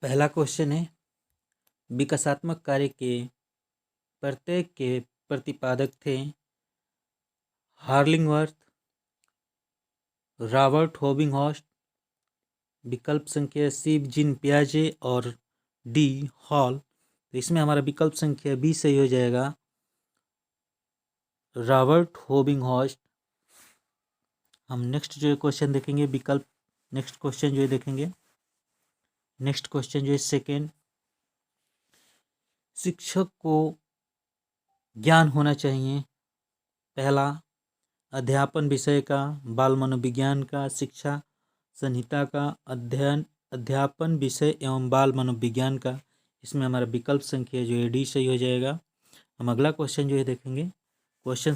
पहला क्वेश्चन है, विकासात्मक कार्य के प्रत्येक के प्रतिपादक थे हार्लिंगवर्थ, रॉबर्ट होबिंगहॉस्ट, विकल्प संख्या सी जीन पियाजे और डी हॉल। तो इसमें हमारा विकल्प संख्या बी सही हो जाएगा, रॉबर्ट होबिंगहॉस्ट। हम नेक्स्ट जो क्वेश्चन देखेंगे विकल्प, नेक्स्ट क्वेश्चन जो है देखेंगे, नेक्स्ट क्वेश्चन जो है सेकेंड, शिक्षक को ज्ञान होना चाहिए। पहला, अध्यापन विषय का, बाल मनोविज्ञान का, शिक्षा संहिता का, अध्यापन विषय एवं बाल मनोविज्ञान का। इसमें हमारा विकल्प संख्या जो है डी सही हो जाएगा। हम अगला क्वेश्चन जो है देखेंगे, क्वेश्चन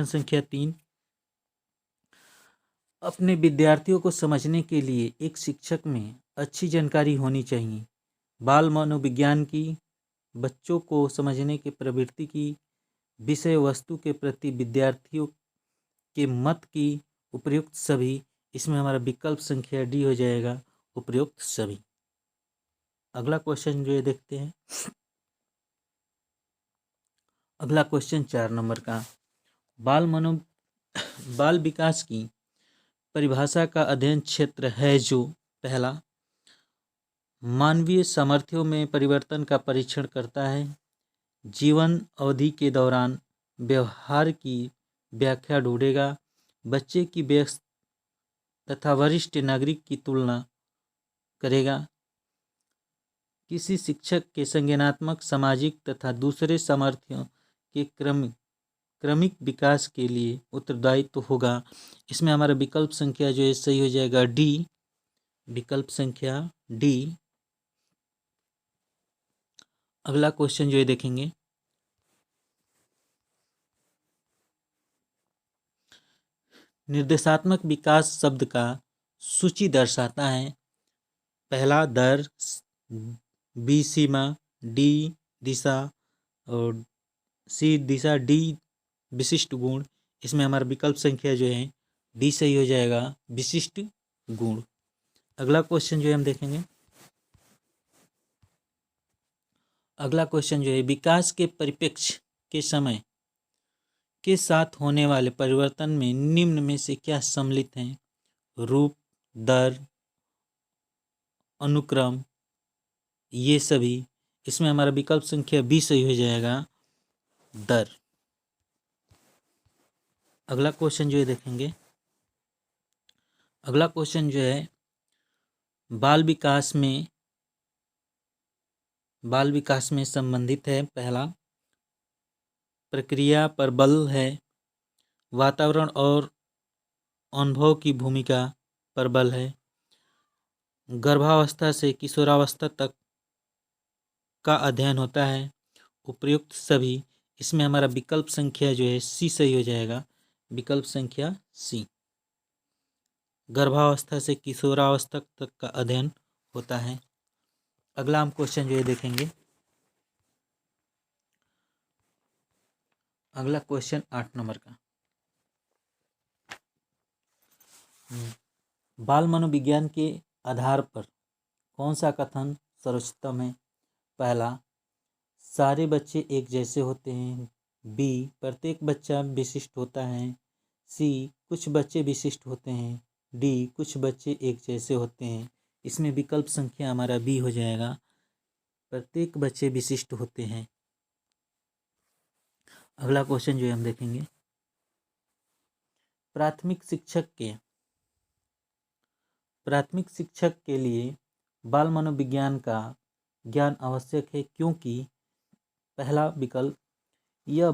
संख्या 3, अपने विद्यार्थियों को समझने के लिए एक शिक्षक में अच्छी जानकारी होनी चाहिए। बाल मनोविज्ञान की, बच्चों को समझने की प्रवृत्ति की, विषय वस्तु के प्रति विद्यार्थियों के मत की, उपयुक्त सभी। इसमें हमारा विकल्प संख्या डी हो जाएगा, उपयुक्त सभी। अगला क्वेश्चन जो है देखते हैं, अगला क्वेश्चन 4 नंबर का, बाल विकास की परिभाषा का अध्ययन क्षेत्र है जो, पहला, मानवीय सामर्थ्यों में परिवर्तन का परीक्षण करता है, जीवन अवधि के दौरान व्यवहार की व्याख्या ढूंढेगा, बच्चे की व्यस्त तथा वरिष्ठ नागरिक की तुलना करेगा, किसी शिक्षक के संज्ञानात्मक, सामाजिक तथा दूसरे सामर्थ्यों के क्रमिक विकास के लिए उत्तरदायित्व होगा। इसमें हमारा विकल्प संख्या जो है सही हो जाएगा डी, विकल्प संख्या डी। अगला क्वेश्चन जो है देखेंगे, निर्देशात्मक विकास शब्द का सूची दर्शाता है। पहला, दर, बी सीमा, डी दिशा और सी दिशा, डी विशिष्ट गुण। इसमें हमारा विकल्प संख्या जो है डी सही हो जाएगा, विशिष्ट गुण। अगला क्वेश्चन जो है हम देखेंगे, अगला क्वेश्चन जो है, विकास के परिप्रेक्ष्य के समय के साथ होने वाले परिवर्तन में निम्न में से क्या सम्मिलित हैं? रूप, दर, अनुक्रम, ये सभी। इसमें हमारा विकल्प संख्या बी सही हो जाएगा, दर। अगला क्वेश्चन जो है देखेंगे, अगला क्वेश्चन जो है, बाल विकास में संबंधित है। पहला, प्रक्रिया पर बल है, वातावरण और अनुभव की भूमिका पर बल है, गर्भावस्था से किशोरावस्था तक का अध्ययन होता है, उपयुक्त सभी। इसमें हमारा विकल्प संख्या जो है सी सही हो जाएगा, विकल्प संख्या सी, गर्भावस्था से किशोरावस्था तक का अध्ययन होता है। अगला हम क्वेश्चन जो है देखेंगे, अगला क्वेश्चन 8 नंबर का, बाल मनोविज्ञान के आधार पर कौन सा कथन सर्वोत्तम है? पहला, सारे बच्चे एक जैसे होते हैं, बी, प्रत्येक बच्चा विशिष्ट होता है, सी, कुछ बच्चे विशिष्ट होते हैं, डी, कुछ बच्चे एक जैसे होते हैं। इसमें विकल्प संख्या हमारा बी हो जाएगा, प्रत्येक बच्चे विशिष्ट होते हैं। अगला क्वेश्चन जो है हम देखेंगे, प्राथमिक शिक्षक के लिए बाल मनोविज्ञान का ज्ञान आवश्यक है क्योंकि, पहला विकल्प, यह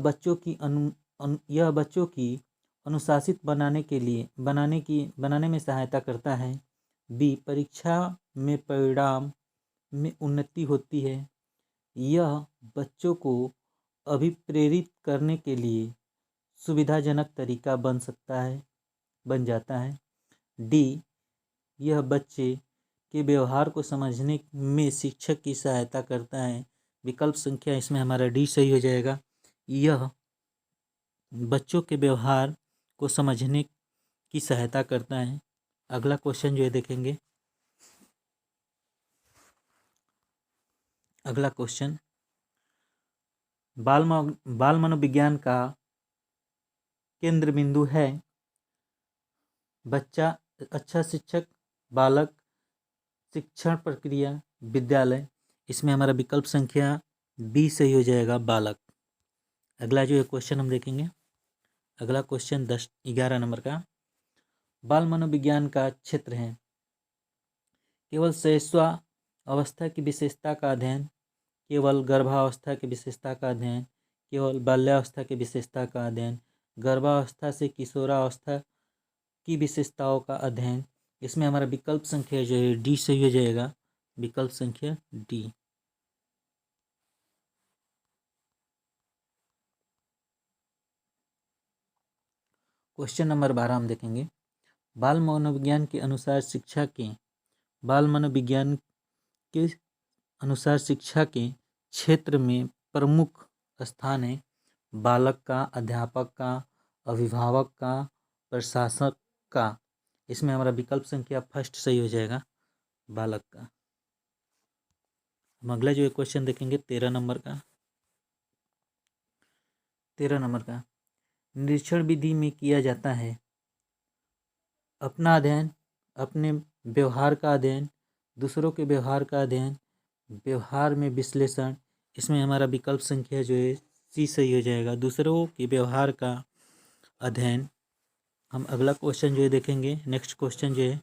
बच्चों की अनुशासित बनाने में सहायता करता है, बी, परीक्षा में परिणाम में उन्नति होती है, यह बच्चों को अभिप्रेरित करने के लिए सुविधाजनक तरीका बन जाता है, डी, यह बच्चे के व्यवहार को समझने में शिक्षक की सहायता करता है। विकल्प संख्या इसमें हमारा डी सही हो जाएगा, यह बच्चों के व्यवहार को समझने की सहायता करता है। अगला क्वेश्चन जो है देखेंगे, अगला क्वेश्चन, बाल मनोविज्ञान का केंद्र बिंदु है बच्चा, अच्छा शिक्षक, बालक, शिक्षण प्रक्रिया, विद्यालय। इसमें हमारा विकल्प संख्या बी सही हो जाएगा, बालक। अगला जो क्वेश्चन हम देखेंगे, अगला क्वेश्चन 11 नंबर का, बाल मनोविज्ञान का क्षेत्र है केवल शैशवा अवस्था की विशेषता का अध्ययन, केवल गर्भावस्था की विशेषता का अध्ययन, केवल बाल्यावस्था की विशेषता का अध्ययन, गर्भावस्था से किशोरावस्था की विशेषताओं का अध्ययन। इसमें हमारा विकल्प संख्या जो है डी सही हो जाएगा, विकल्प संख्या डी। क्वेश्चन नंबर 12 हम देखेंगे, बाल मनोविज्ञान के अनुसार शिक्षा के क्षेत्र में प्रमुख स्थान है बालक का, अध्यापक का, अभिभावक का, प्रशासक का। इसमें हमारा विकल्प संख्या फर्स्ट सही हो जाएगा, बालक का। हम अगला जो क्वेश्चन देखेंगे 13 नंबर का, निरीक्षण विधि में किया जाता है अपना अध्ययन, अपने व्यवहार का अध्ययन, दूसरों के व्यवहार का अध्ययन, व्यवहार में विश्लेषण। इसमें हमारा विकल्प संख्या जो है सी सही हो जाएगा, दूसरों के व्यवहार का अध्ययन। हम अगला क्वेश्चन जो है देखेंगे, नेक्स्ट क्वेश्चन जो है,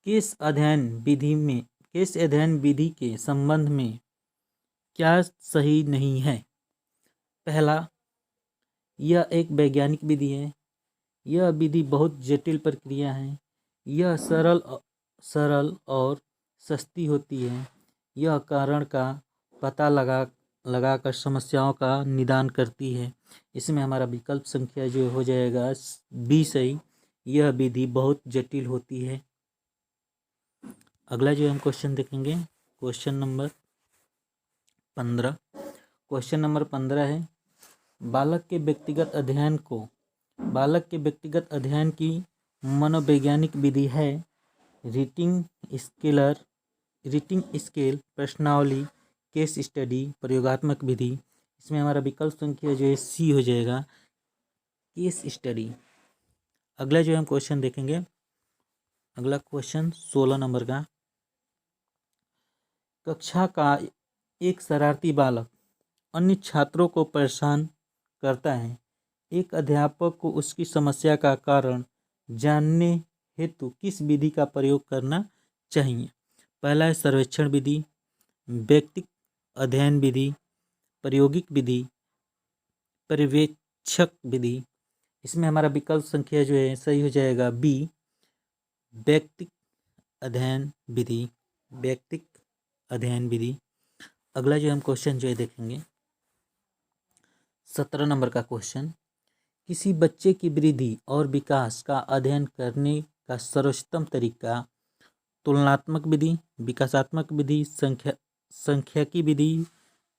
किस अध्ययन विधि के संबंध में क्या सही नहीं है? पहला, यह एक वैज्ञानिक विधि है, यह विधि बहुत जटिल प्रक्रिया है, यह सरल और सस्ती होती है, यह कारण का पता लगाकर समस्याओं का निदान करती है। इसमें हमारा विकल्प संख्या जो हो जाएगा बी सही, यह विधि बहुत जटिल होती है। अगला जो हम क्वेश्चन देखेंगे, क्वेश्चन नंबर 15 है, बालक के व्यक्तिगत अध्ययन की मनोवैज्ञानिक विधि है रीडिंग स्केल, प्रश्नावली, केस स्टडी, प्रयोगात्मक विधि। इसमें हमारा विकल्प संख्या जो है सी हो जाएगा, केस स्टडी। अगला जो हम क्वेश्चन देखेंगे, अगला क्वेश्चन 16 नंबर का, कक्षा का एक शरारती बालक अन्य छात्रों को परेशान करता है, एक अध्यापक को उसकी समस्या का कारण जानने हेतु किस विधि का प्रयोग करना चाहिए? पहला है सर्वेक्षण विधि, व्यक्तिक अध्ययन विधि, प्रायोगिक विधि, पर्यवेक्षक विधि। इसमें हमारा विकल्प संख्या जो है सही हो जाएगा बी, व्यक्तिक अध्ययन विधि। अगला जो हम क्वेश्चन जो है देखेंगे, 17 नंबर का क्वेश्चन, किसी बच्चे की वृद्धि और विकास का अध्ययन करने का सर्वोत्तम तरीका तुलनात्मक विधि, विकासात्मक विधि, सांख्यिकी विधि,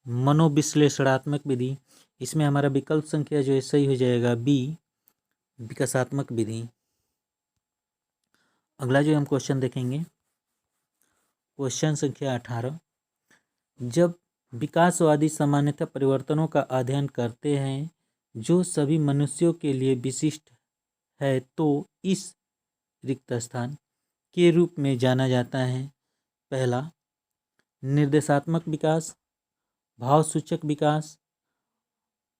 मनोविश्लेषणात्मक विधि। इसमें हमारा विकल्प संख्या जो है सही हो जाएगा बी, विकासात्मक विधि। अगला जो हम क्वेश्चन देखेंगे, क्वेश्चन संख्या 18, जब विकासवादी सामान्यतः परिवर्तनों का अध्ययन करते हैं जो सभी मनुष्यों के लिए विशिष्ट है तो इस रिक्त स्थान के रूप में जाना जाता है। पहला, निर्देशात्मक विकास, भावसूचक विकास,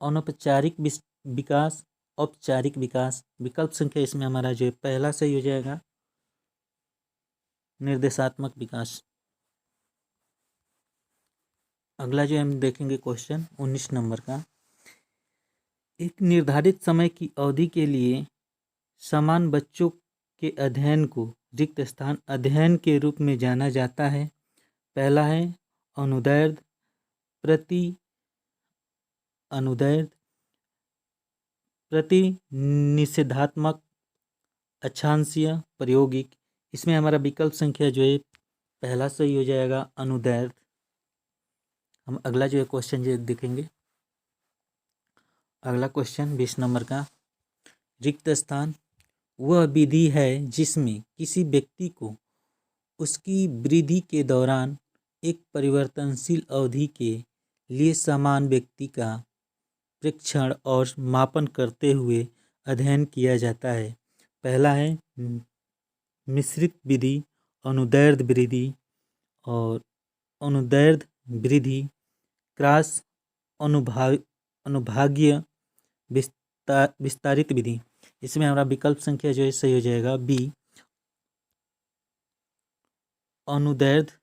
अनौपचारिक विकास, औपचारिक विकास। विकल्प संख्या इसमें हमारा जो पहला सही हो जाएगा, निर्देशात्मक विकास। अगला जो हम देखेंगे क्वेश्चन 19 नंबर का, एक निर्धारित समय की अवधि के लिए समान बच्चों के अध्ययन को रिक्त स्थान अध्ययन के रूप में जाना जाता है। पहला है अनुदैर्ध्य, प्रतिनिषेधात्मक, अक्षांशीय, प्रायोगिक। इसमें हमारा विकल्प संख्या जो है पहला सही हो जाएगा, अनुदैर्ध्य। हम अगला जो है क्वेश्चन जो देखेंगे, अगला क्वेश्चन 20 नंबर का, रिक्त स्थान वह विधि है जिसमें किसी व्यक्ति को उसकी वृद्धि के दौरान एक परिवर्तनशील अवधि के लिए समान व्यक्ति का परीक्षण और मापन करते हुए अध्ययन किया जाता है। पहला है मिश्रित विधि, अनुदैर्ध्य वृद्धि और अनुदैर्ध्य वृद्धि, क्रॉस अनुभागीय विस्तारित विधि। इसमें हमारा विकल्प संख्या जो है सही हो जाएगा बी, अनुदैर्ध्य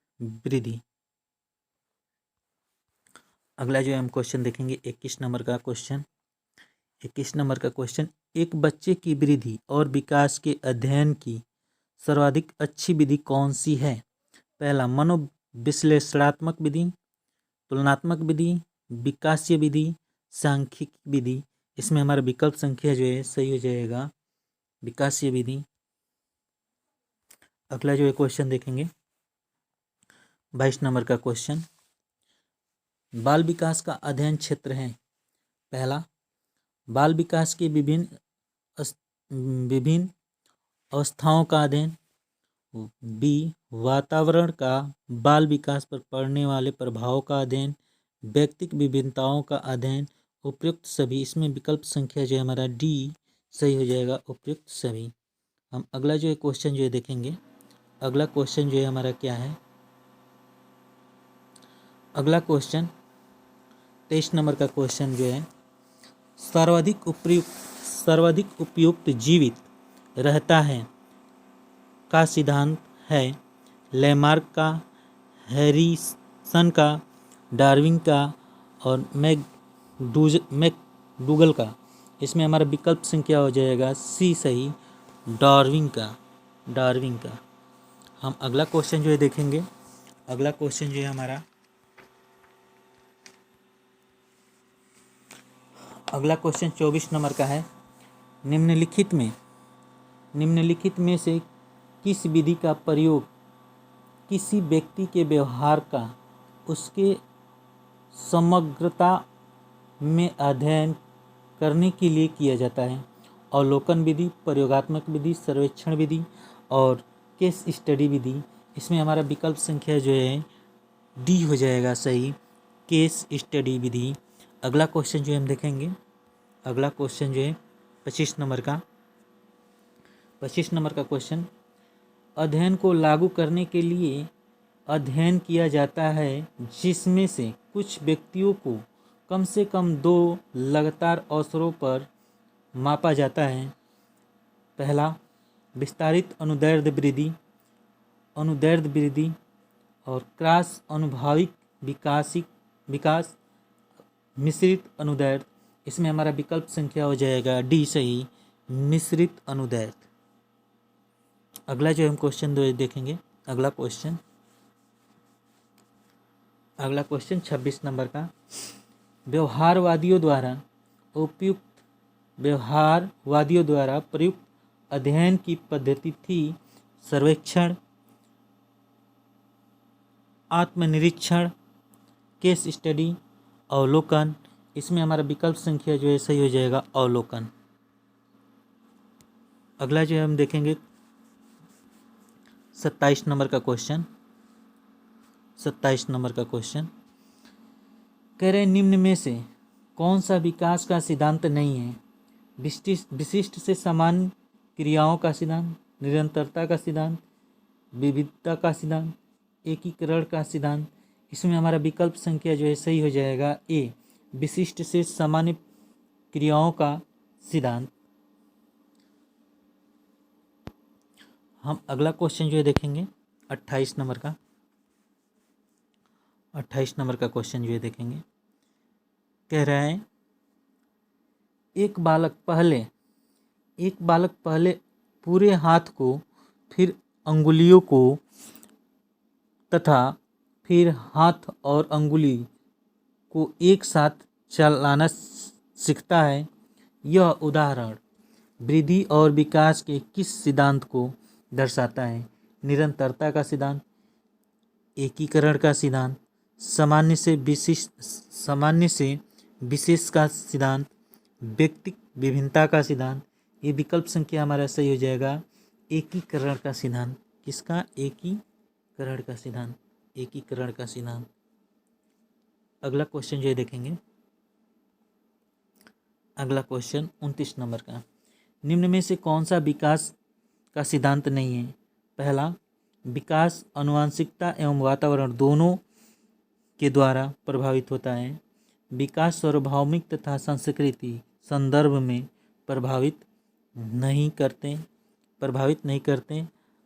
वृद्धि। अगला जो है हम क्वेश्चन देखेंगे 21 नंबर का क्वेश्चन। 21 नंबर का क्वेश्चन, एक बच्चे की वृद्धि और विकास के अध्ययन की सर्वाधिक अच्छी विधि कौन सी है? पहला मनोविश्लेषणात्मक विधि, तुलनात्मक विधि, विकासीय विधि, सांख्यिकी विधि। इसमें हमारा विकल्प संख्या जो है सही हो जाएगा विकासीय विधि। अगला जो है क्वेश्चन देखेंगे 22 नंबर का क्वेश्चन, बाल विकास का अध्ययन क्षेत्र है। पहला बाल विकास के विभिन्न अवस्थाओं का अध्ययन, बी वातावरण का बाल विकास पर पड़ने वाले प्रभावों का अध्ययन, व्यक्तिगत विभिन्नताओं का अध्ययन, उपयुक्त सभी। इसमें विकल्प संख्या जो है हमारा डी सही हो जाएगा उपयुक्त सभी। हम अगला जो है क्वेश्चन जो है देखेंगे। अगला क्वेश्चन जो है हमारा क्या है? अगला क्वेश्चन 23 नंबर का क्वेश्चन जो है, सर्वाधिक उपयुक्त जीवित रहता है का सिद्धांत है लैमार्क का, हैरिसन का, डार्विन का और मैकडूगल का। इसमें हमारा विकल्प संख्या हो जाएगा सी सही, डार्विन का। हम अगला क्वेश्चन जो है देखेंगे। अगला क्वेश्चन जो है हमारा, अगला क्वेश्चन 24 नंबर का है, निम्नलिखित में से किस विधि का प्रयोग किसी व्यक्ति के व्यवहार का उसके समग्रता में अध्ययन करने के लिए किया जाता है? अवलोकन विधि, प्रयोगात्मक विधि, सर्वेक्षण विधि और केस स्टडी विधि। इसमें हमारा विकल्प संख्या जो है डी हो जाएगा सही, केस स्टडी विधि। अगला क्वेश्चन जो हम देखेंगे, अगला क्वेश्चन जो है 25 नंबर का क्वेश्चन, अध्ययन को लागू करने के लिए अध्ययन किया जाता है जिसमें से कुछ व्यक्तियों को कम से कम 2 लगातार अवसरों पर मापा जाता है। पहला विस्तारित अनुदैर्ध्य वृद्धि और क्रॉस अनुभाविक विकास, मिश्रित अनुदैर्ध्य। इसमें हमारा विकल्प संख्या हो जाएगा डी सही, मिश्रित अनुदैर्ध्य। अगला जो हम क्वेश्चन देखेंगे, अगला क्वेश्चन 26 नंबर का, व्यवहारवादियों द्वारा प्रयुक्त अध्ययन की पद्धति थी सर्वेक्षण, आत्मनिरीक्षण, केस स्टडी, अवलोकन। इसमें हमारा विकल्प संख्या जो है सही हो जाएगा अवलोकन। अगला जो है हम देखेंगे 27 नंबर का क्वेश्चन। 27 नंबर का क्वेश्चन कह रहे, निम्न में से कौन सा विकास का सिद्धांत नहीं है? विशिष्ट से सामान्य क्रियाओं का सिद्धांत, निरंतरता का सिद्धांत, विविधता का सिद्धांत, एकीकरण का सिद्धांत। इसमें हमारा विकल्प संख्या जो है सही हो जाएगा ए, विशिष्ट से सामान्य क्रियाओं का सिद्धांत। हम अगला क्वेश्चन जो है देखेंगे 28 नंबर का क्वेश्चन जो है देखेंगे। कह रहा है, एक बालक पहले पूरे हाथ को, फिर अंगुलियों को तथा फिर हाथ और अंगुली को एक साथ चलाना सीखता है। यह उदाहरण वृद्धि और विकास के किस सिद्धांत को दर्शाता है? निरंतरता का सिद्धांत, एकीकरण का सिद्धांत, सामान्य से विशेष का सिद्धांत, व्यक्तिगत विभिन्नता का सिद्धांत। ये विकल्प संख्या हमारा सही हो जाएगा एकीकरण का सिद्धांत। किसका? एकीकरण का सिद्धांत। एकीकरण का सिद्धांत। अगला क्वेश्चन जो है देखेंगे, अगला क्वेश्चन 29 नंबर का, निम्न में से कौन सा विकास का सिद्धांत नहीं है? पहला, विकास आनुवंशिकता एवं वातावरण दोनों के द्वारा प्रभावित होता है। विकास सार्वभौमिक तथा सांस्कृतिक संदर्भ में प्रभावित नहीं करते।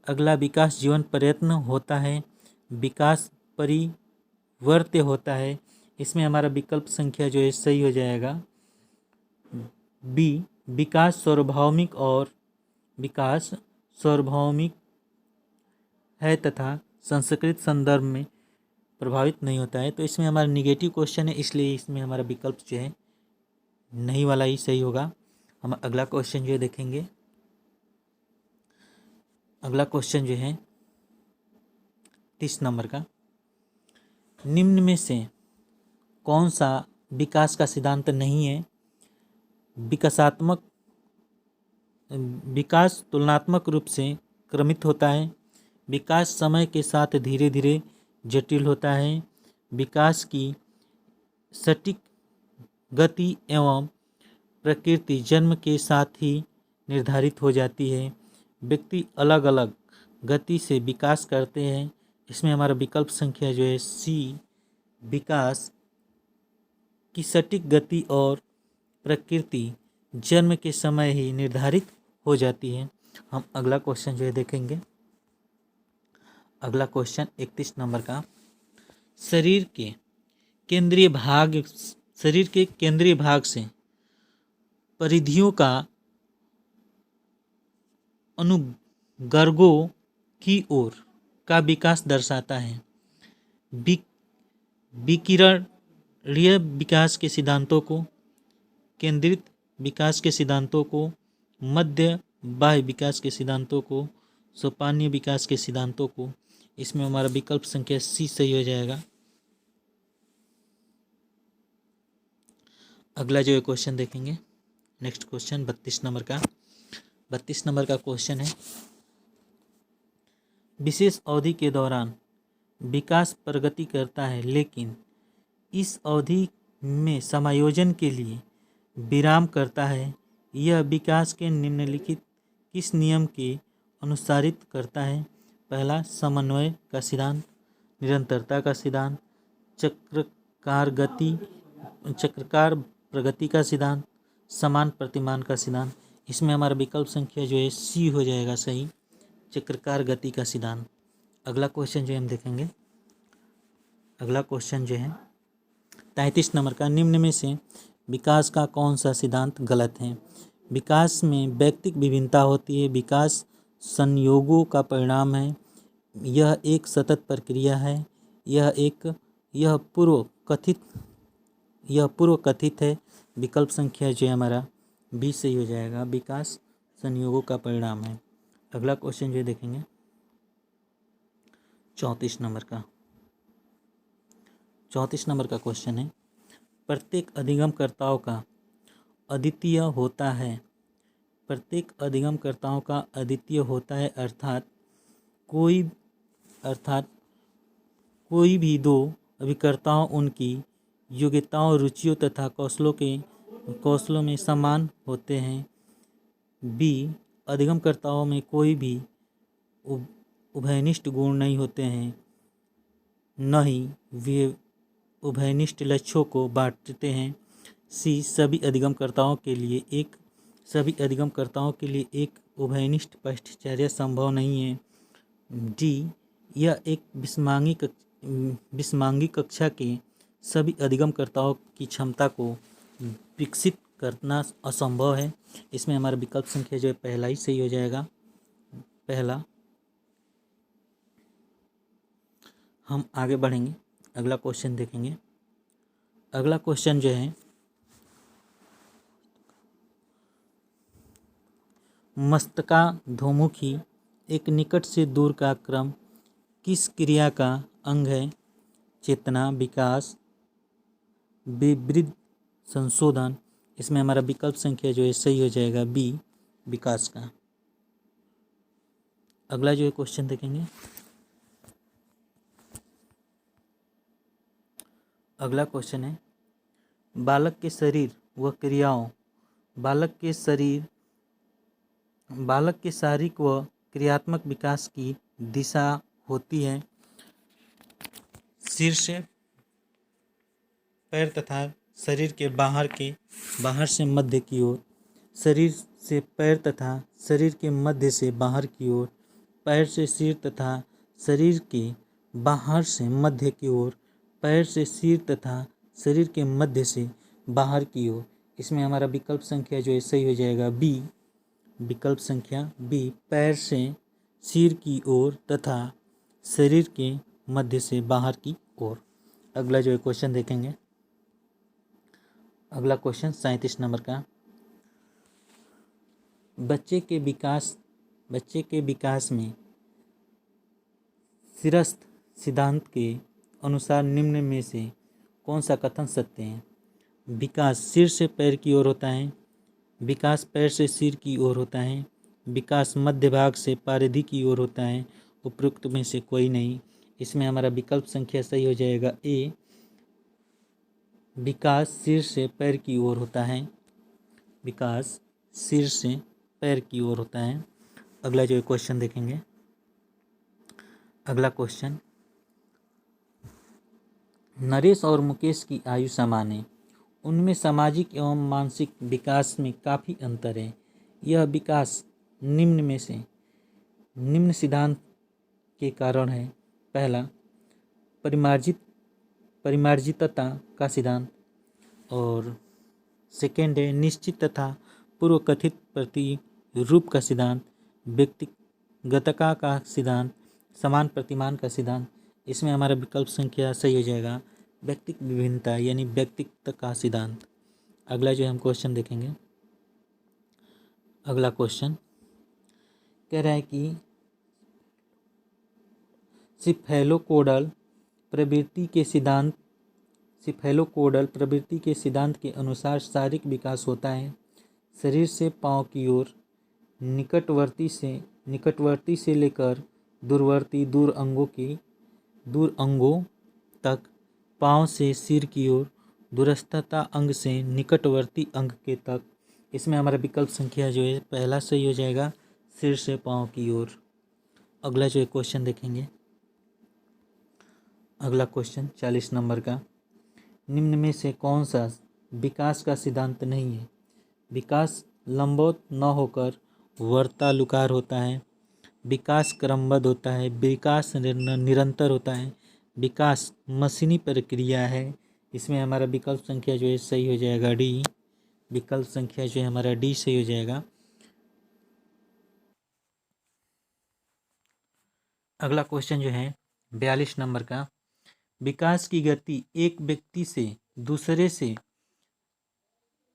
अगला, विकास जीवन प्रयत्न होता है। विकास परिवर्त्य होता है। इसमें हमारा विकल्प संख्या जो है सही हो जाएगा बी, विकास सार्वभौमिक है तथा सांस्कृतिक संदर्भ में प्रभावित नहीं होता है। तो इसमें हमारा निगेटिव क्वेश्चन है, इसलिए इसमें हमारा विकल्प जो है नहीं वाला ही सही होगा। हम अगला क्वेश्चन जो है देखेंगे, अगला क्वेश्चन जो है 30 नंबर का, निम्न में से कौन सा विकास का सिद्धांत नहीं है? विकास तुलनात्मक रूप से क्रमित होता है। विकास समय के साथ धीरे धीरे जटिल होता है। विकास की सटीक गति एवं प्रकृति जन्म के साथ ही निर्धारित हो जाती है। व्यक्ति अलग अलग गति से विकास करते हैं। इसमें हमारा विकल्प संख्या जो है सी, विकास की सटीक गति और प्रकृति जन्म के समय ही निर्धारित हो जाती है। हम अगला क्वेश्चन जो है देखेंगे, अगला क्वेश्चन 31 नंबर का, शरीर के केंद्रीय भाग से परिधियों का अनुगर्गों की ओर का विकास दर्शाता है। विकिरणीय विकास के सिद्धांतों को, केंद्रित विकास के सिद्धांतों को, मध्य बाह्य विकास के सिद्धांतों को, सोपानीय विकास के सिद्धांतों को। इसमें हमारा विकल्प संख्या सी सही हो जाएगा। अगला जो है क्वेश्चन देखेंगे, नेक्स्ट क्वेश्चन 32 नंबर का। 32 नंबर का क्वेश्चन है, विशेष अवधि के दौरान विकास प्रगति करता है, लेकिन इस अवधि में समायोजन के लिए विराम करता है। यह विकास के निम्नलिखित किस नियम के अनुसारित करता है? पहला, समन्वय का सिद्धांत, निरंतरता का सिद्धांत, चक्राकार प्रगति का सिद्धांत, समान प्रतिमान का सिद्धांत। इसमें हमारा विकल्प संख्या जो है सी हो जाएगा सही, चक्राकार गति का सिद्धांत। अगला क्वेश्चन जो हम देखेंगे, अगला क्वेश्चन जो है 33 नंबर का, निम्न में से विकास का कौन सा सिद्धांत गलत है? विकास में व्यक्तिक विभिन्नता होती है। विकास संयोगों का परिणाम है। यह एक सतत प्रक्रिया है। यह पूर्व कथित है। विकल्प संख्या जो है हमारा बी सही हो जाएगा, विकास संयोगों का परिणाम है। अगला क्वेश्चन जो देखेंगे 34 नंबर का। 34 नंबर का क्वेश्चन है, प्रत्येक अधिगमकर्ताओं का अद्वितीय होता है। प्रत्येक अधिगमकर्ताओं का अद्वितीय होता है, अर्थात कोई भी दो अभिकर्ताओं उनकी योग्यताओं, रुचियों तथा कौशलों में समान होते हैं। बी, अधिगमकर्ताओं में कोई भी उभयनिष्ठ गुण नहीं होते हैं, न ही वे उभयनिष्ठ लक्ष्यों को बांटते हैं। सी, सभी अधिगमकर्ताओं के लिए एक उभयनिष्ठ पृष्ठचर्या संभव नहीं है। डी, यह एक विषमांगी कक्षा के सभी अधिगमकर्ताओं की क्षमता को विकसित करना असंभव है। इसमें हमारा विकल्प संख्या जो है पहला ही सही हो जाएगा, पहला। हम आगे बढ़ेंगे, अगला क्वेश्चन देखेंगे। अगला क्वेश्चन जो है, मस्तकाधोमुखी एक निकट से दूर का क्रम किस क्रिया का अंग है? चेतना, विकास, विवृद्ध, संशोधन। इसमें हमारा विकल्प संख्या जो है सही हो जाएगा बी, विकास का। अगला जो है क्वेश्चन देखेंगे, अगला क्वेश्चन है, बालक के शरीर व क्रियाओं बालक के शारीरिक व क्रियात्मक विकास की दिशा होती है सिर से पैर तथा शरीर के बाहर से मध्य की ओर, शरीर से पैर तथा शरीर के मध्य से बाहर की ओर, पैर से सिर तथा शरीर के बाहर से मध्य की ओर, पैर से सिर तथा शरीर के मध्य से बाहर की ओर। इसमें हमारा विकल्प संख्या जो है सही हो जाएगा बी। विकल्प संख्या बी, पैर से सिर की ओर तथा शरीर के मध्य से बाहर की ओर। अगला जो है क्वेश्चन देखेंगे। अगला क्वेश्चन 37 नंबर का, बच्चे के विकास में सिरस्थ सिद्धांत के अनुसार निम्न में से कौन सा कथन सत्य है? विकास सिर से पैर की ओर होता है, विकास पैर से सिर की ओर होता है, विकास मध्य भाग से पारिधि की ओर होता है, उपरोक्त में से कोई नहीं। इसमें हमारा विकल्प संख्या सही हो जाएगा ए, विकास सिर से पैर की ओर होता है। विकास सिर से पैर की ओर होता है। अगला जो क्वेश्चन देखेंगे। अगला क्वेश्चन, नरेश और मुकेश की आयु समान है, उनमें सामाजिक एवं मानसिक विकास में काफ़ी अंतर है। यह विकास निम्न में से निम्न सिद्धांत के कारण है। पहला, परिमार्जितता का सिद्धांत, और सेकेंड है निश्चित तथा पूर्व कथित प्रतिरूप का सिद्धांत, व्यक्तिगतता का सिद्धांत, समान प्रतिमान का सिद्धांत। इसमें हमारा विकल्प संख्या सही हो जाएगा व्यक्तिक विभिन्नता यानी व्यक्तित्व का सिद्धांत। अगला जो हम क्वेश्चन देखेंगे। अगला क्वेश्चन कह रहा है कि सिफेलोकोडल प्रवृत्ति के सिद्धांत के अनुसार शारीरिक विकास होता है शरीर से पांव की ओर, निकटवर्ती से लेकर दूर अंगों तक, पांव से सिर की ओर, दूरस्थता अंग से निकटवर्ती अंग के तक। इसमें हमारा विकल्प संख्या जो है पहला सही हो जाएगा सिर से पांव की ओर। अगला जो है क्वेश्चन देखेंगे। अगला क्वेश्चन 40 नंबर का, निम्न में से कौन सा विकास का सिद्धांत नहीं है? विकास लंबवत न होकर वर्तालुकार होता है, विकास क्रमबद्ध होता है, विकास निरंतर होता है, विकास मशीनी प्रक्रिया है। इसमें हमारा विकल्प संख्या जो है सही हो जाएगा डी। विकल्प संख्या जो है हमारा डी सही हो जाएगा। अगला क्वेश्चन जो है 42 नंबर का, विकास की गति एक व्यक्ति से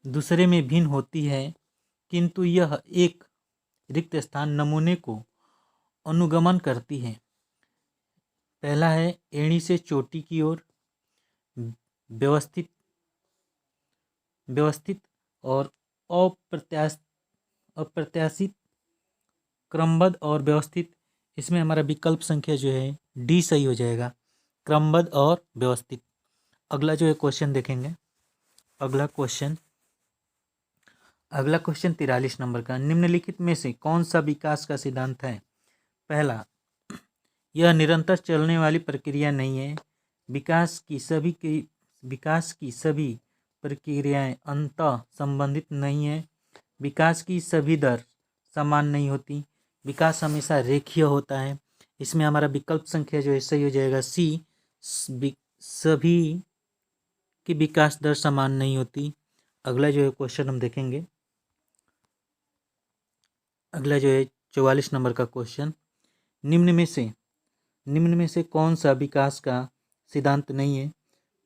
दूसरे में भिन्न होती है, किंतु यह एक रिक्त स्थान नमूने को अनुगमन करती है। पहला है एड़ी से चोटी की ओर, व्यवस्थित और अप्रत्याशित, क्रमबद्ध और व्यवस्थित। इसमें हमारा विकल्प संख्या जो है डी सही हो जाएगा, क्रमबद्ध और व्यवस्थित। अगला जो है क्वेश्चन देखेंगे। अगला क्वेश्चन 43 नंबर का, निम्नलिखित में से कौन सा विकास का सिद्धांत है? पहला, यह निरंतर चलने वाली प्रक्रिया नहीं है। विकास की सभी प्रक्रियाएं अंतः संबंधित नहीं है। विकास की सभी दर समान नहीं होती। विकास हमेशा रेखीय होता है। इसमें हमारा विकल्प संख्या जो है सही हो जाएगा सी, सभी की विकास दर समान नहीं होती। अगला जो है क्वेश्चन हम देखेंगे। अगला जो है 44 नंबर का क्वेश्चन, निम्न में से कौन सा विकास का सिद्धांत नहीं है?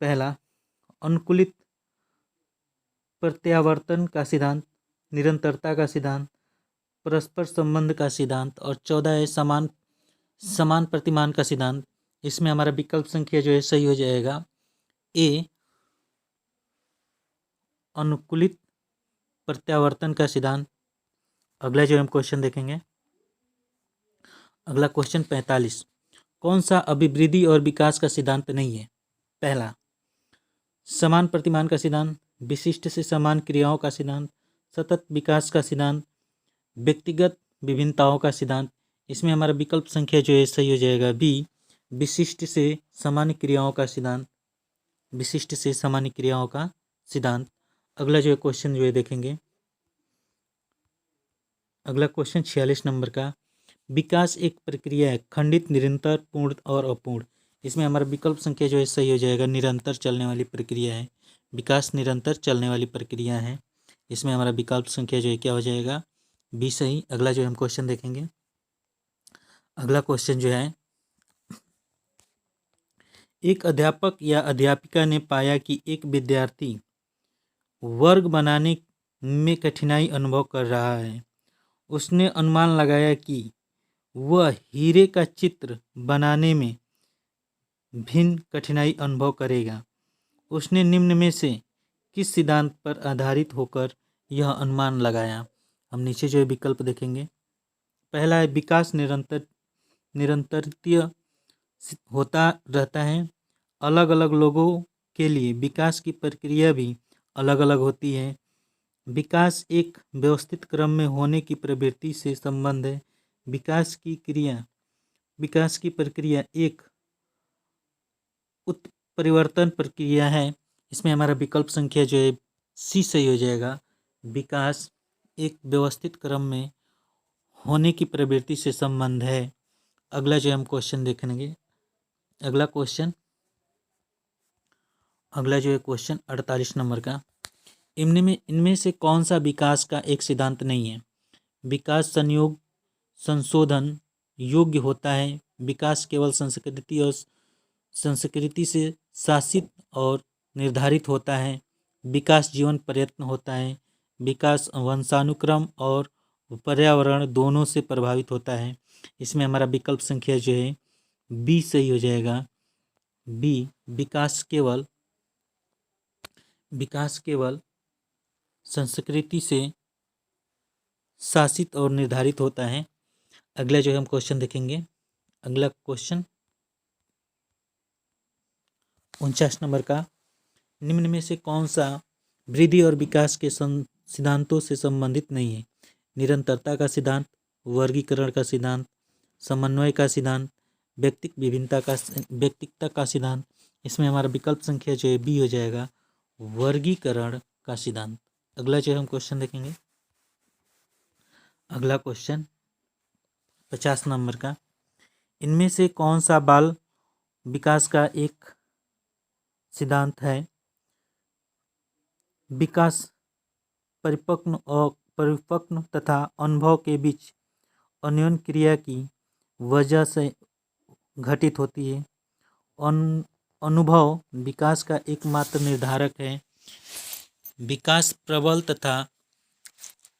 पहला, अनुकूलित प्रत्यावर्तन का सिद्धांत, निरंतरता का सिद्धांत, परस्पर संबंध का सिद्धांत, और 14 है समान प्रतिमान का सिद्धांत। इसमें हमारा विकल्प संख्या जो है सही हो जाएगा ए, अनुकूलित प्रत्यावर्तन का सिद्धांत। अगला जो हम क्वेश्चन देखेंगे। अगला क्वेश्चन 45, कौन सा अभिवृद्धि और विकास का सिद्धांत नहीं है? पहला, समान प्रतिमान का सिद्धांत, विशिष्ट से समान क्रियाओं का सिद्धांत, सतत विकास का सिद्धांत, व्यक्तिगत विभिन्नताओं का सिद्धांत। इसमें हमारा विकल्प संख्या जो है सही हो जाएगा बी, विशिष्ट से सामान्य क्रियाओं का सिद्धांत, विशिष्ट से सामान्य क्रियाओं का सिद्धांत। अगला जो है क्वेश्चन जो है देखेंगे, अगला क्वेश्चन 46 नंबर का, विकास एक प्रक्रिया है, खंडित, निरंतर, पूर्ण और अपूर्ण। इसमें हमारा विकल्प संख्या जो है सही हो जाएगा, निरंतर चलने वाली प्रक्रिया है। विकास निरंतर चलने वाली प्रक्रिया है। इसमें हमारा विकल्प संख्या जो है क्या हो जाएगा, बी सही। अगला जो हम क्वेश्चन देखेंगे, अगला क्वेश्चन जो है, एक अध्यापक या अध्यापिका ने पाया कि एक विद्यार्थी वर्ग बनाने में कठिनाई अनुभव कर रहा है। उसने अनुमान लगाया कि वह हीरे का चित्र बनाने में भिन्न कठिनाई अनुभव करेगा। उसने निम्न में से किस सिद्धांत पर आधारित होकर यह अनुमान लगाया। हम नीचे जो है विकल्प देखेंगे। पहला है विकास निरंतरीय होता रहता है। अलग अलग लोगों के लिए विकास की प्रक्रिया भी अलग अलग होती है। विकास एक व्यवस्थित क्रम में होने की प्रवृत्ति से संबंध है। विकास की प्रक्रिया एक उत्परिवर्तन प्रक्रिया है। इसमें हमारा विकल्प संख्या जो है सी सही हो जाएगा। विकास एक व्यवस्थित क्रम में होने की प्रवृत्ति से संबंध है। अगला जो हम क्वेश्चन देखेंगे, अगला जो है क्वेश्चन 48 नंबर का, इनमें से कौन सा विकास का एक सिद्धांत नहीं है। विकास संयोग संशोधन योग्य होता है। विकास केवल संस्कृति से शासित और निर्धारित होता है। विकास जीवन प्रयत्न होता है। विकास वंशानुक्रम और पर्यावरण दोनों से प्रभावित होता है। इसमें हमारा विकल्प संख्या जो है बी सही हो जाएगा। बी, विकास केवल संस्कृति से शासित और निर्धारित होता है। अगला जो हम क्वेश्चन देखेंगे, अगला क्वेश्चन 49 नंबर का, निम्न में से कौन सा वृद्धि और विकास के सिद्धांतों से संबंधित नहीं है। निरंतरता का सिद्धांत, वर्गीकरण का सिद्धांत, समन्वय का सिद्धांत, व्यक्तिकता का सिद्धांत। इसमें हमारा विकल्प संख्या जो है बी हो जाएगा, वर्गीकरण का सिद्धांत। अगला जो हम क्वेश्चन देखेंगे, अगला क्वेश्चन 50 नंबर का, इनमें से कौन सा बाल विकास का एक सिद्धांत है। विकास परिपक्व तथा अनुभव के बीच अन्योन्य क्रिया की वजह से घटित होती है। अनुभव विकास का एकमात्र निर्धारक है। विकास प्रबल तथा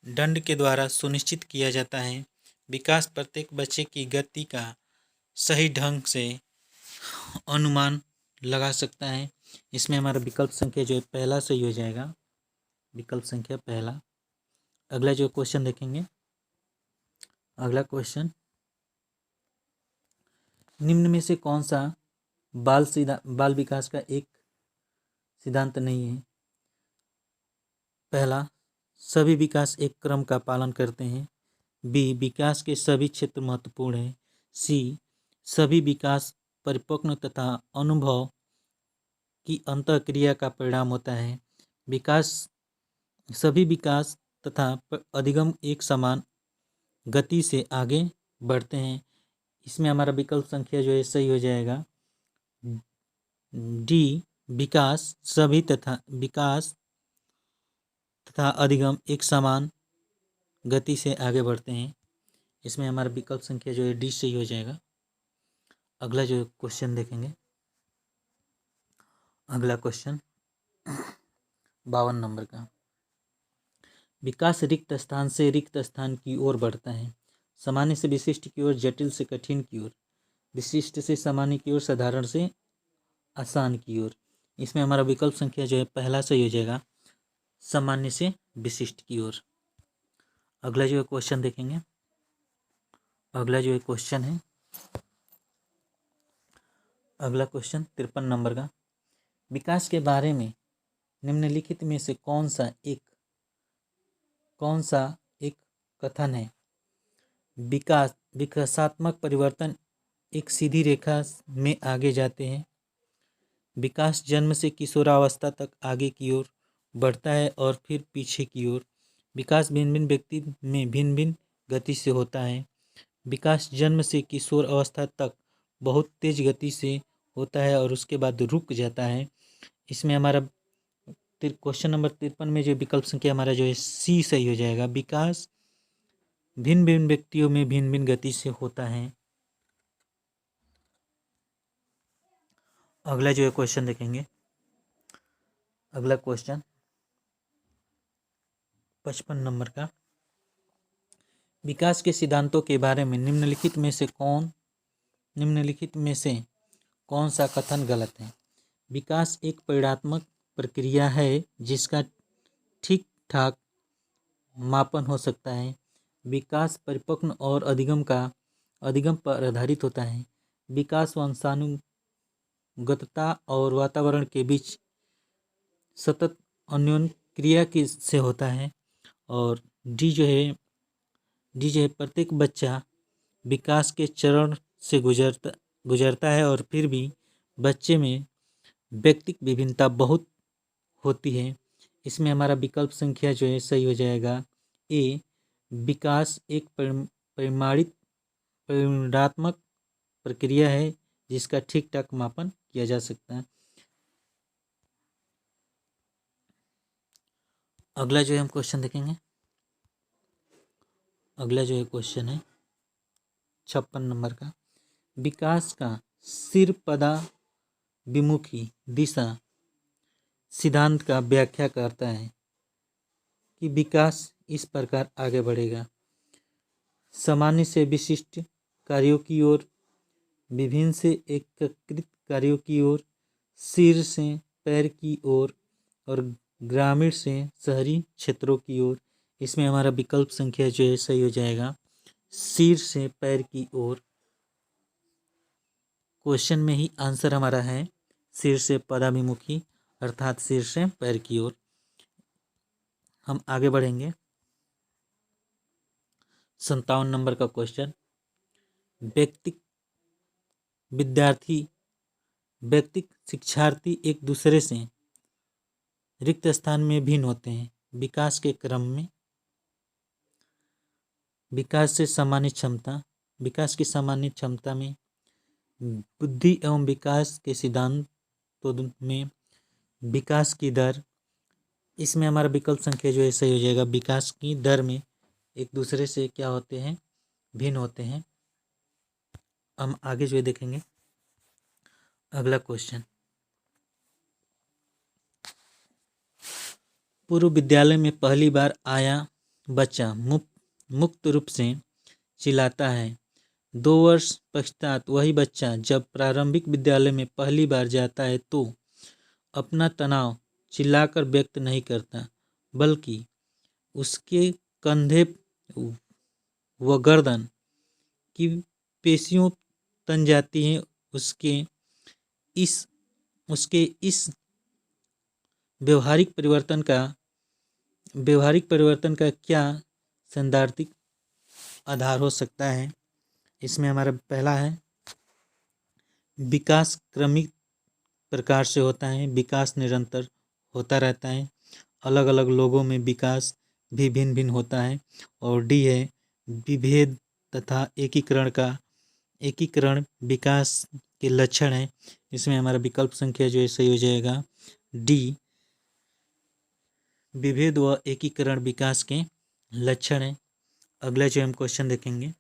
दंड के द्वारा सुनिश्चित किया जाता है। विकास प्रत्येक बच्चे की गति का सही ढंग से अनुमान लगा सकता है। इसमें हमारा विकल्प संख्या जो है पहला सही हो जाएगा, विकल्प संख्या पहला। अगला जो क्वेश्चन देखेंगे, अगला क्वेश्चन, निम्न में से कौन सा बाल विकास का एक सिद्धांत नहीं है। पहला, सभी विकास एक क्रम का पालन करते हैं। बी, विकास के सभी क्षेत्र महत्वपूर्ण हैं। सी, सभी विकास परिपक्व तथा अनुभव की अंतःक्रिया का परिणाम होता है। सभी विकास तथा अधिगम एक समान गति से आगे बढ़ते हैं। इसमें हमारा विकल्प संख्या जो है सही हो जाएगा डी, विकास तथा अधिगम एक समान गति से आगे बढ़ते हैं। इसमें हमारा विकल्प संख्या जो है डी सही हो जाएगा। अगला जो क्वेश्चन देखेंगे, अगला क्वेश्चन 52 नंबर का, विकास रिक्त स्थान से रिक्त स्थान की ओर बढ़ता है। सामान्य से विशिष्ट की ओर, जटिल से कठिन की ओर, विशिष्ट से सामान्य की ओर, साधारण से आसान की ओर। इसमें हमारा विकल्प संख्या जो है पहला सही हो जाएगा, सामान्य से विशिष्ट की ओर। अगला जो क्वेश्चन देखेंगे, अगला जो क्वेश्चन है, अगला क्वेश्चन 53 नंबर का, विकास के बारे में निम्नलिखित में से कौन सा एक कथन है? विकासात्मक परिवर्तन एक सीधी रेखा में आगे जाते हैं। विकास जन्म से किशोरावस्था तक आगे की ओर बढ़ता है और फिर पीछे की ओर। विकास भिन्न भिन्न व्यक्ति में भिन्न भिन्न गति से होता है। विकास जन्म से किशोर अवस्था तक बहुत तेज गति से होता है और उसके बाद रुक जाता है। इसमें हमारा क्वेश्चन नंबर 53 में जो विकल्प संख्या हमारा जो है सी सही हो जाएगा। विकास भिन्न भिन्न व्यक्तियों में भिन्न भिन्न गति से होता है। अगला जो है क्वेश्चन देखेंगे। अगला क्वेश्चन 55 नंबर का, विकास के सिद्धांतों के बारे में निम्नलिखित में से कौन सा कथन गलत है? विकास एक परिणात्मक प्रक्रिया है जिसका ठीक ठाक मापन हो सकता है। विकास परिपक्व और अधिगम पर आधारित होता है। विकास वंशानुगतता और वातावरण के बीच सतत अन्योन्य क्रिया से होता है। और डी जो है प्रत्येक बच्चा विकास के चरण से गुजरता है और फिर भी बच्चे में व्यक्तिगत विभिन्नता बहुत होती है। इसमें हमारा विकल्प संख्या जो है सही हो जाएगा ए। विकास एक परिमाणात्मक प्रक्रिया है जिसका ठीक ठाक मापन किया जा सकता है। अगला जो है हम क्वेश्चन देखेंगे। अगला जो है क्वेश्चन है 56 नंबर का, विकास का सिरपदाभिमुखी दिशा सिद्धांत का व्याख्या करता है कि विकास इस प्रकार आगे बढ़ेगा: सामान्य से विशिष्ट कार्यों की ओर, विभिन्न से एकीकृत कार्यों की ओर, सिर से पैर की ओर और ग्रामीण से शहरी क्षेत्रों की ओर। इसमें हमारा विकल्प संख्या जो है सही हो जाएगा सिर से पैर की ओर। क्वेश्चन में ही आंसर हमारा है सिर से पदाभिमुखी अर्थात सिर से पैर की ओर। हम आगे बढ़ेंगे। 57 नंबर का क्वेश्चन, व्यक्तिक शिक्षार्थी एक दूसरे से रिक्त स्थान में भिन्न होते हैं। विकास के क्रम में विकास की सामान्य क्षमता में, बुद्धि एवं विकास के सिद्धांतों में, विकास की दर। इसमें हमारा विकल्प संख्या जो है सही हो जाएगा विकास की दर में एक दूसरे से क्या होते हैं, भिन्न होते हैं। हम आगे जो है देखेंगे। अगला क्वेश्चन, पूर्व विद्यालय में पहली बार आया बच्चा मुक्त रूप से चिल्लाता है। 2 वर्ष पश्चात वही बच्चा जब प्रारंभिक विद्यालय में पहली बार जाता है तो अपना तनाव चिल्लाकर व्यक्त नहीं करता, बल्कि उसके कंधे व गर्दन की पेशियां तन जाती हैं। उसके इस व्यवहारिक परिवर्तन का क्या सैद्धांतिक आधार हो सकता है? इसमें हमारा पहला है, विकास क्रमिक प्रकार से होता है, विकास निरंतर होता रहता है, अलग अलग लोगों में विकास भी भिन्न भिन्न होता है। और डी है, विभेद तथा एकीकरण विकास के लक्षण है। इसमें हमारा विकल्प संख्या जो है सही हो जाएगा डी, विभेद व एकीकरण विकास के लक्षण है। अगला जो हम क्वेश्चन देखेंगे,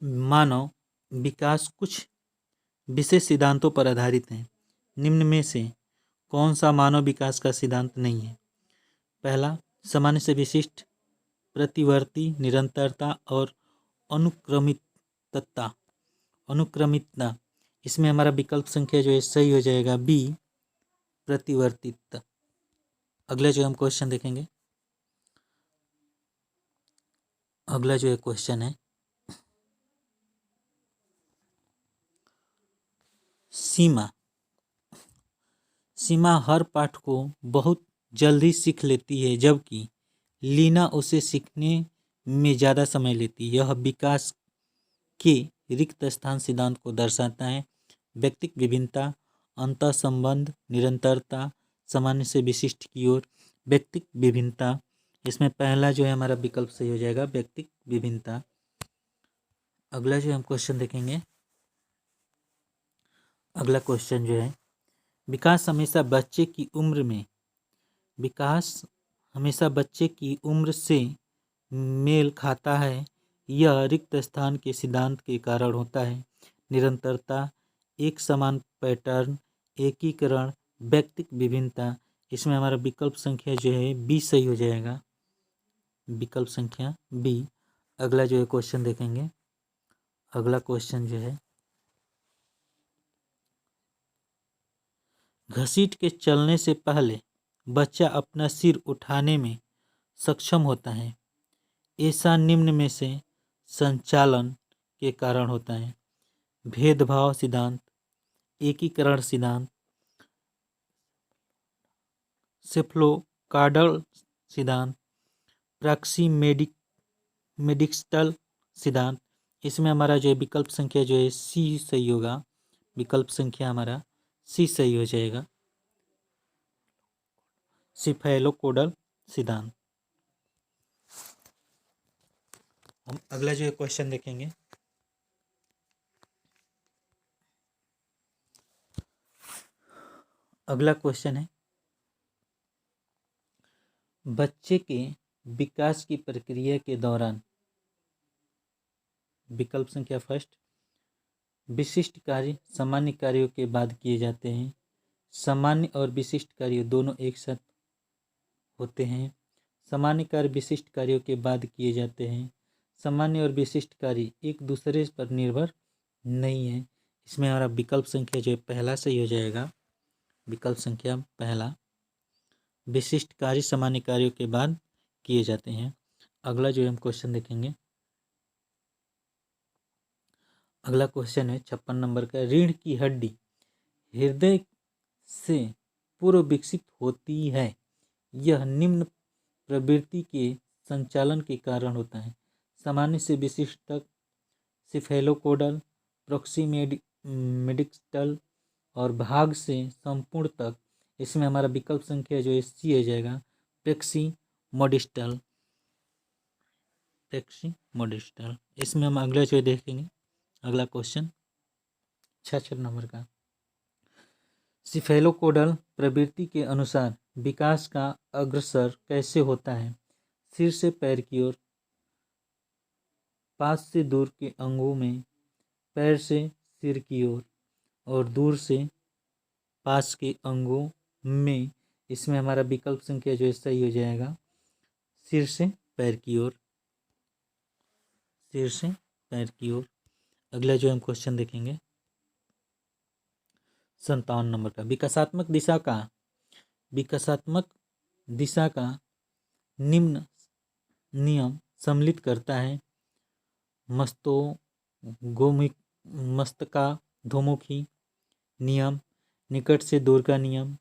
मानव विकास कुछ विशेष सिद्धांतों पर आधारित है। निम्न में से कौन सा मानव विकास का सिद्धांत नहीं है? पहला, सामान्य से विशिष्ट, प्रतिवर्ती, निरंतरता और अनुक्रमिकता। इसमें हमारा विकल्प संख्या जो है सही हो जाएगा बी, प्रतिवर्तिता। अगला जो हम क्वेश्चन देखेंगे, अगला जो है क्वेश्चन है सीमा सीमा हर पाठ को बहुत जल्दी सीख लेती है, जबकि लीना उसे सीखने में ज़्यादा समय लेती है। यह विकास के रिक्त स्थान सिद्धांत को दर्शाता है। व्यक्तिक विभिन्नता, अंतः संबंध, निरंतरता, सामान्य से विशिष्ट की ओर। व्यक्तिक विभिन्नता, इसमें पहला जो है हमारा विकल्प सही हो जाएगा, व्यक्तिक विभिन्नता। अगला जो हम क्वेश्चन देखेंगे, अगला क्वेश्चन जो है, विकास हमेशा बच्चे की उम्र से मेल खाता है। यह रिक्त स्थान के सिद्धांत के कारण होता है। निरंतरता, एक समान पैटर्न, एकीकरण, व्यक्तिक विभिन्नता। इसमें हमारा विकल्प संख्या जो है बी सही हो जाएगा, विकल्प संख्या बी। अगला जो है क्वेश्चन देखेंगे, अगला क्वेश्चन जो है, घसीट के चलने से पहले बच्चा अपना सिर उठाने में सक्षम होता है। ऐसा निम्न में से संचालन के कारण होता है। भेदभाव सिद्धांत, एकीकरण सिद्धांत, सेफ्लोकार्डल सिद्धांत, प्रॉक्सिमेडिस्टल सिद्धांत। इसमें हमारा जो है विकल्प संख्या जो है सी सही होगा, विकल्प संख्या हमारा सी सही हो जाएगा, सिफेलोकोडल सिद्धांत। हम अगला जो है क्वेश्चन देखेंगे, अगला क्वेश्चन है, बच्चे के विकास की प्रक्रिया के दौरान, विकल्प संख्या फर्स्ट, विशिष्ट कार्य सामान्य कार्यों के बाद किए जाते हैं। सामान्य और विशिष्ट कार्य दोनों एक साथ होते हैं। सामान्य कार्य विशिष्ट कार्यों के बाद किए जाते हैं। सामान्य और विशिष्ट कार्य एक दूसरे पर निर्भर नहीं है। इसमें हमारा विकल्प संख्या जो है पहला सही हो जाएगा, विकल्प संख्या पहला, विशिष्ट कार्य सामान्य कार्यों के बाद किए जाते हैं। अगला जो हम क्वेश्चन देखेंगे, अगला क्वेश्चन है 56 नंबर का, रीढ़ की हड्डी हृदय से पूर्व विकसित होती है। यह निम्न प्रवृत्ति के संचालन के कारण होता है। सामान्य से विशिष्ट तक, सिफेलोकोडल, प्रॉक्सिमेडिस्टल और भाग से संपूर्ण तक। इसमें हमारा विकल्प संख्या जो है सी हो जाएगा, प्रॉक्सिमोडिस्टल। इसमें हम अगला जो देखेंगे, अगला क्वेश्चन 66 नंबर का, सिफेलोकोडल प्रवृत्ति के अनुसार विकास का अग्रसर कैसे होता है। सिर से पैर की ओर, पास से दूर के अंगों में, पैर से सिर की ओर और दूर से पास के अंगों में। इसमें हमारा विकल्प संख्या जो है सही हो जाएगा, सिर से पैर की ओर, सिर से पैर की ओर। अगला जो हम क्वेश्चन देखेंगे 57 नंबर का, विकासात्मक दिशा का निम्न नियम सम्मिलित करता है। मस्तकाधोमुखी नियम, निकट से दूर का नियम,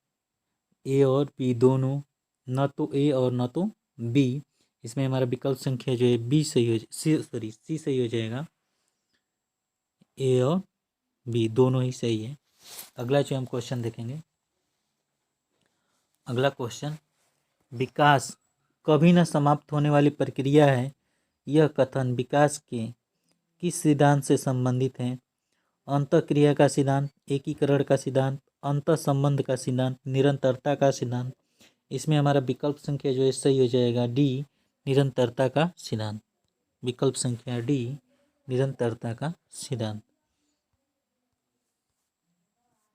ए और बी दोनों, न तो ए और न तो बी। इसमें हमारा विकल्प संख्या जो है बी सही हो, सी सही हो जाएगा, ए और बी दोनों ही सही है। अगला जो हम क्वेश्चन देखेंगे, अगला क्वेश्चन, विकास कभी न समाप्त होने वाली प्रक्रिया है। यह कथन विकास के किस सिद्धांत से संबंधित है। अंतःक्रिया का सिद्धांत, एकीकरण का सिद्धांत, अंतः संबंध का सिद्धांत, निरंतरता का सिद्धांत। इसमें हमारा विकल्प संख्या जो है सही हो जाएगा डी, निरंतरता का सिद्धांत, विकल्प संख्या डी, निरंतरता का सिद्धांत।